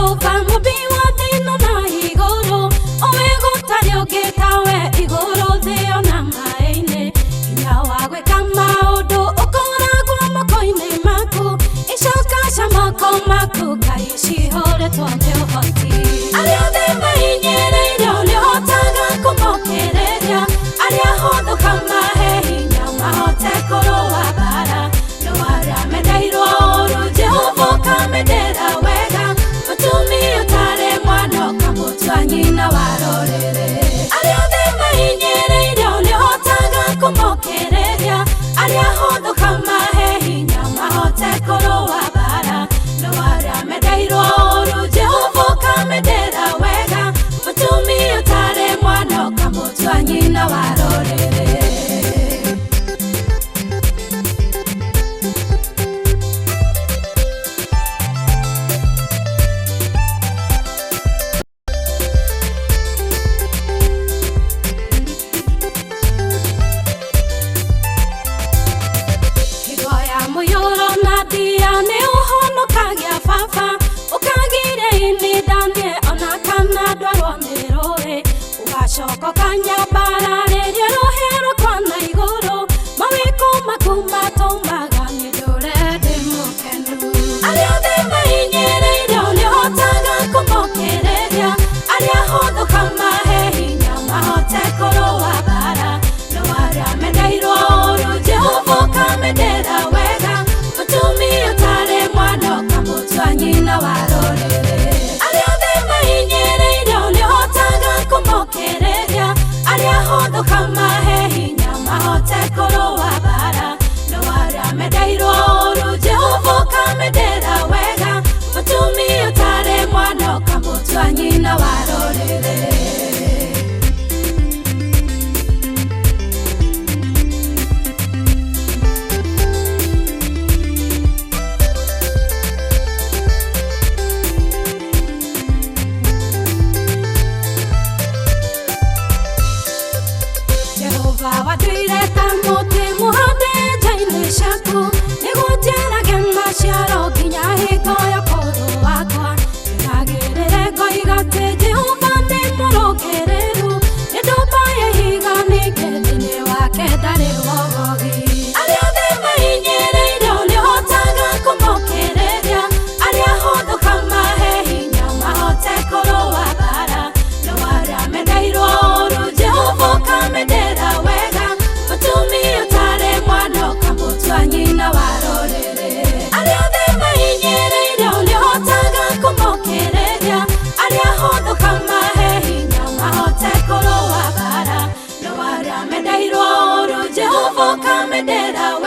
Jehova mubiwa thino na iguru Owego tario getawe iguru thio na maine Inya wagwe kama odo okora kwa mokoine maku Ishoka shamoko maku kaishi hore tuate uhoti Aria thema inyere irio hotaga kumokereria Aria hodo kama hehinya mahote kurowa bara Noaria medairo oru Jehova kamedera wega Mutumi utare mwano kamutwa nyina warorere Aria thema inyere irio hotaga kumokereria Aria hodo kama hehinya mahote kurowa bara Noaria medairo oru Jehova kamedera wega Mutumi utare mwano kamutwa nyina warorere Muyoro nadia ne uhono kagia fafa ukagire ini dane onakana dwaro nerore ugashoko kanya barare rohero kwana igoro mawiko makuma tombaga ni dore de mokenu aria de mainyere ire hotaga kumokereria aria hodo kama hehinya mahote korowa bara no aria medairo oru Jehova kamedera Nyina warorere Aria thema inyere irio hotaga kumokereria Aria hodo kama hehinya mahote kurowa bara No aria medairo oru Jehova kamedera wega Mutumi utare mwano kamutwa nyina warorere Baba tuire tamote muhade jaine shaku Negutiara gemma shiaro kinya hiko ya kodo wakwa Nagerere koigate Jehova ne moro kereru Nedopa ye higa nikedine wake dare wogogi Aria thema inyere irio hotaga kumokereria Aria hodo kama hehinya mahote korowa bara No aria medairo oru Jehova kamedera nyina warorere Aria thema inyere irio hotaga kumokereria Aria hodo kama hehinya mahote korowa bara No aria medairo oru Jehova kamedera